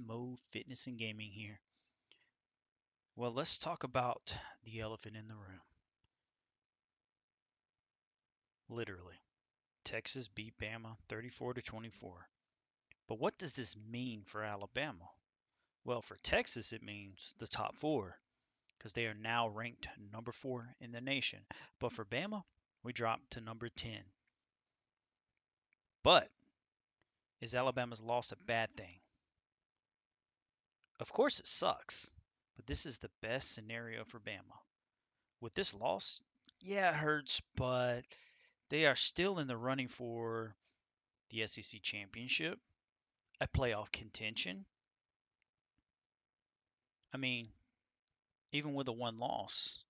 Mode Fitness and Gaming here. Well, let's talk about the elephant in the room. Literally. Texas beat Bama 34 to 24. But what does this mean for Alabama? Well, for Texas, it means the top four because they are now ranked number 4 in the nation. But for Bama, we dropped to number 10. But is Alabama's loss a bad thing? Of course, it sucks, but this is the best scenario for Bama. With this loss, yeah, it hurts, but they are still in the running for the SEC championship, a playoff contention. I mean, even with a one loss,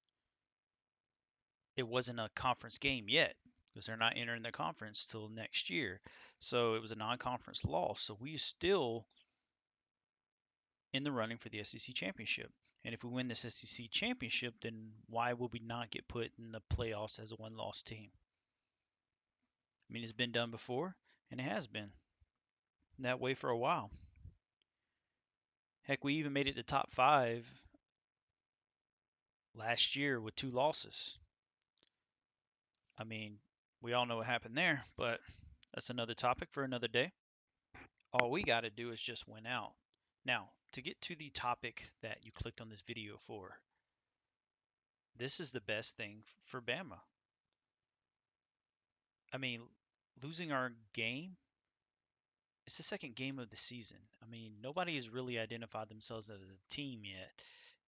it wasn't a conference game yet because they're not entering the conference till next year. So it was a non-conference loss. So we still in the running for the SEC championship. And if we win this SEC championship, then why would we not get put in the playoffs as a one-loss team? I mean, it's been done before, and it has been that way for a while. Heck, we even made it to top five last year with 2 losses. I mean, we all know what happened there, but that's another topic for another day. All we got to do is just win out. Now, to get to the topic that you clicked on this video for, this is the best thing for Bama. I mean, losing our game, it's the second game of the season. I mean, nobody has really identified themselves as a team yet,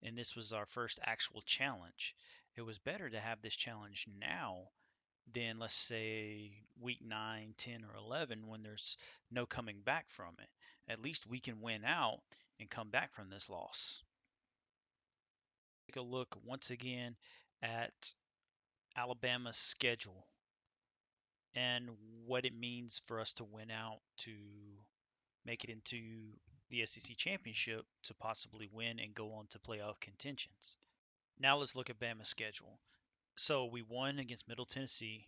and this was our first actual challenge. It was better to have this challenge now than, let's say, week 9, 10, or 11 when there's no coming back from it. At least we can win out and come back from this loss. Take a look once again at Alabama's schedule and what it means for us to win out to make it into the SEC championship to possibly win and go on to playoff contentions. Now let's look at Bama's schedule. So we won against Middle Tennessee.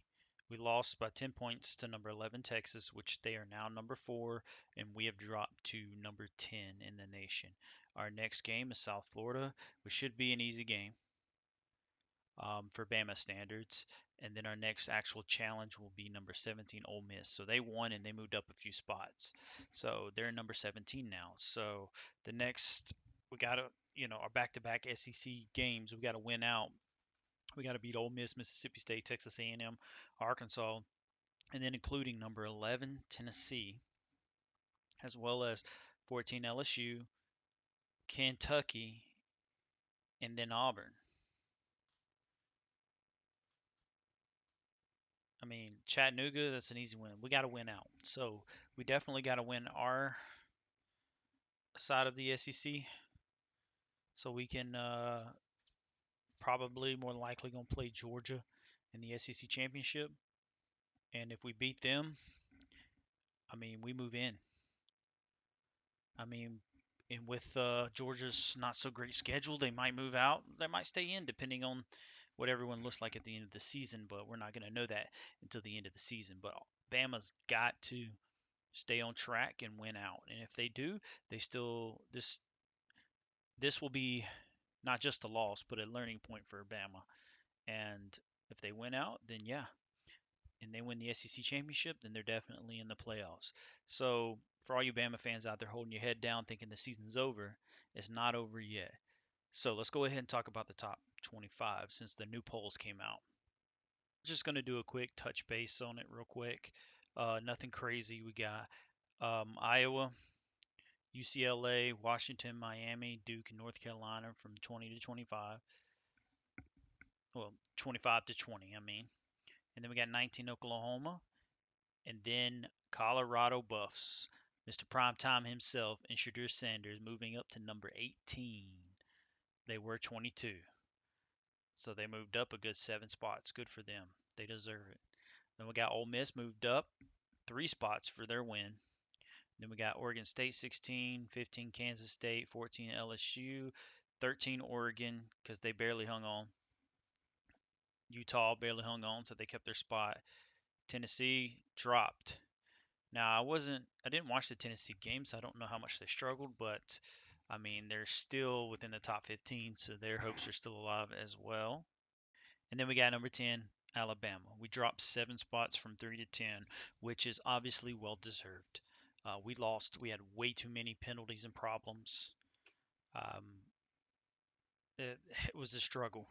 We lost by 10 points to number 11 Texas, which they are now number 4, and we have dropped to number 10 in the nation. Our next game is South Florida, which should be an easy game for Bama standards. And then our next actual challenge will be number 17 Ole Miss. So they won and they moved up a few spots. So they're number 17 now. So the next we got to, our back-to-back SEC games, we got to win out. We got to beat Ole Miss, Mississippi State, Texas A&M, Arkansas, and then including number 11 Tennessee, as well as 14 LSU, Kentucky, and then Auburn. I mean, Chattanooga, that's an easy win. We got to win out. So we definitely got to win our side of the SEC so we can probably more likely going to play Georgia in the SEC championship. And if we beat them, I mean, we move in. I mean, and with Georgia's not so great schedule, they might move out. They might stay in, depending on what everyone looks like at the end of the season. But we're not going to know that until the end of the season. But Bama's got to stay on track and win out. And if they do, they still this will be not just a loss, but a learning point for Bama. And if they win out, then yeah, and they win the SEC championship, then they're definitely in the playoffs. So for all you Bama fans out there holding your head down thinking the season's over, it's not over yet. So let's go ahead and talk about the top 25 since the new polls came out. Just going to do a quick touch base on it real quick. Nothing crazy. We got Iowa, UCLA, Washington, Miami, Duke, and North Carolina from 20 to 25. Well, 25 to 20, I mean. And then we got 19 Oklahoma, and then Colorado Buffs. Mr. Primetime himself and Shadur Sanders moving up to number 18. They were 22. So they moved up a good 7 spots. Good for them. They deserve it. Then we got Ole Miss moved up 3 spots for their win. Then we got Oregon State 16, 15 Kansas State, 14 LSU, 13 Oregon because they barely hung on. Utah barely hung on, so they kept their spot. Tennessee dropped. Now, I didn't watch the Tennessee game, so I don't know how much they struggled, but I mean, they're still within the top 15, so their hopes are still alive as well. And then we got number 10, Alabama. We dropped 7 spots from 3 to 10, which is obviously well deserved. We lost. We had way too many penalties and problems. Um, it was a struggle.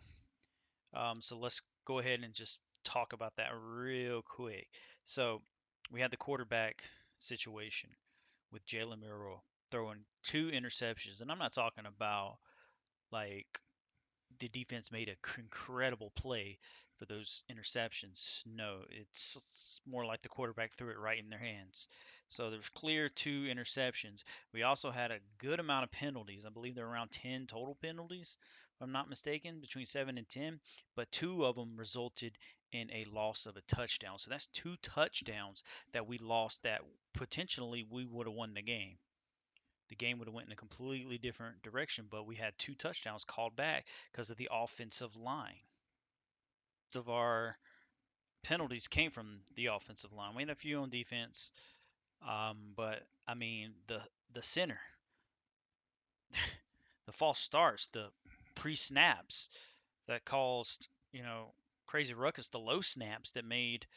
So let's go ahead and just talk about that real quick. So we had the quarterback situation with Jalen Milroe throwing 2 interceptions, and I'm not talking about like the defense made an incredible play for those interceptions. No, it's more like the quarterback threw it right in their hands. So there's clear 2 interceptions. We also had a good amount of penalties. I believe there were around 10 total penalties, if I'm not mistaken, between 7 and 10. But 2 of them resulted in a loss of a touchdown. So that's 2 touchdowns that we lost that potentially we would have won the game would have went in a completely different direction, but we had 2 touchdowns called back because of the offensive line. Most of our penalties came from the offensive line. We had a few on defense, but I mean the center, the false starts, the pre-snaps that caused crazy ruckus, the low snaps that made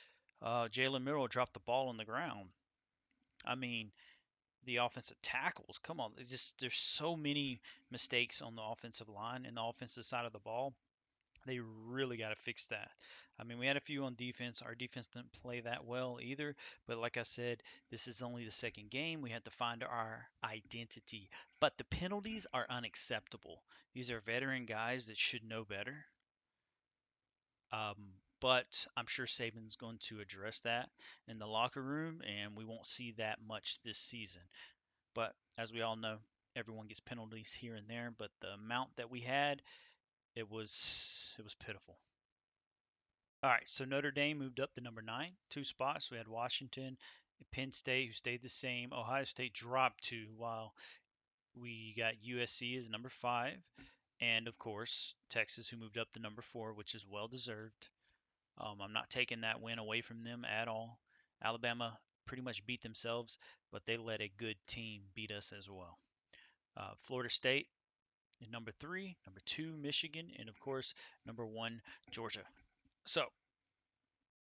Jalen Milroe drop the ball on the ground. I mean, the offensive tackles. Come on, there's so many mistakes on the offensive line and the offensive side of the ball. They really got to fix that. I mean, we had a few on defense. Our defense didn't play that well either. But like I said, this is only the second game. We had to find our identity. But the penalties are unacceptable. These are veteran guys that should know better. But I'm sure Saban's going to address that in the locker room, and we won't see that much this season. But as we all know, everyone gets penalties here and there. But the amount that we had, it was pitiful. All right, so Notre Dame moved up to number 9, 2 spots. We had Washington, Penn State, who stayed the same. Ohio State dropped 2, while we got USC as number 5, and of course Texas, who moved up to number 4, which is well deserved. I'm not taking that win away from them at all. Alabama pretty much beat themselves, but they let a good team beat us as well. Florida State is number 3, number 2 Michigan, and of course number 1 Georgia. So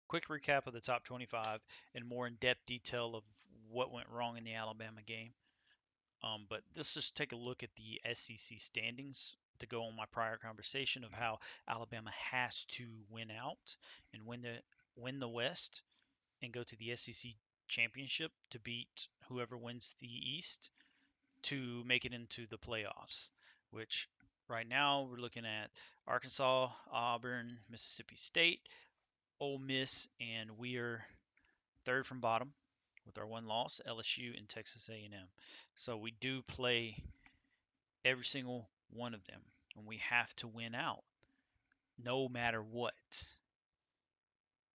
quick recap of the top 25 and more in-depth detail of what went wrong in the Alabama game. But let's just take a look at the SEC standings to go on my prior conversation of how Alabama has to win out and win the West and go to the SEC championship to beat whoever wins the East to make it into the playoffs. Which right now we're looking at Arkansas, Auburn, Mississippi State, Ole Miss, and we're third from bottom with our one loss, LSU and Texas A&M. So we do play every single one of them, and we have to win out no matter what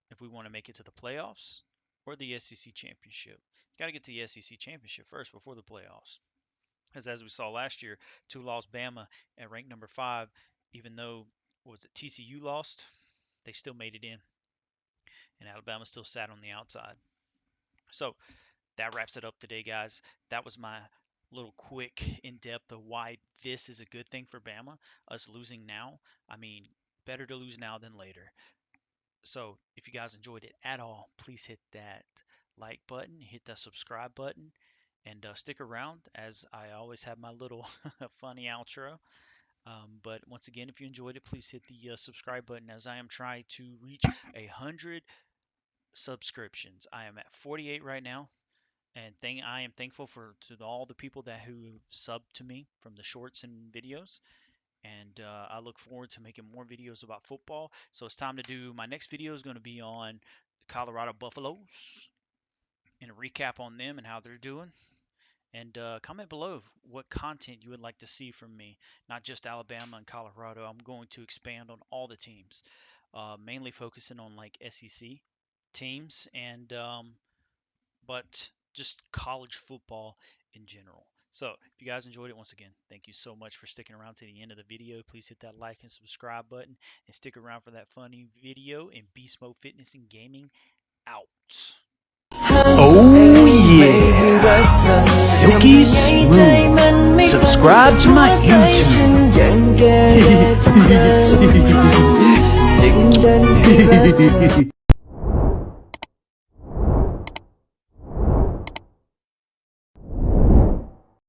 if we want to make it to the playoffs or the SEC championship. You got to get to the SEC championship first before the playoffs. As we saw last year, 2 lost Bama at ranked number 5, even though was it TCU lost, they still made it in, and Alabama still sat on the outside. So that wraps it up today, guys. That was my little quick in depth of why this is a good thing for Bama, us losing now. I mean, better to lose now than later. So if you guys enjoyed it at all, please hit that like button, hit that subscribe button, and stick around as I always have my little funny outro. But once again, if you enjoyed it, please hit the subscribe button as I am trying to reach 100 subscriptions. I am at 48 right now. And I am thankful to all the people who subbed to me from the shorts and videos. And I look forward to making more videos about football. So it's time to do my next video is going to be on the Colorado Buffaloes and a recap on them and how they're doing. And comment below what content you would like to see from me, not just Alabama and Colorado. I'm going to expand on all the teams, mainly focusing on like SEC teams and but just college football in general. So if you guys enjoyed it, once again, thank you so much for sticking around to the end of the video. Please hit that like and subscribe button and stick around for that funny video. And Beast Mode Fitness and Gaming out. Oh subscribe to my YouTube.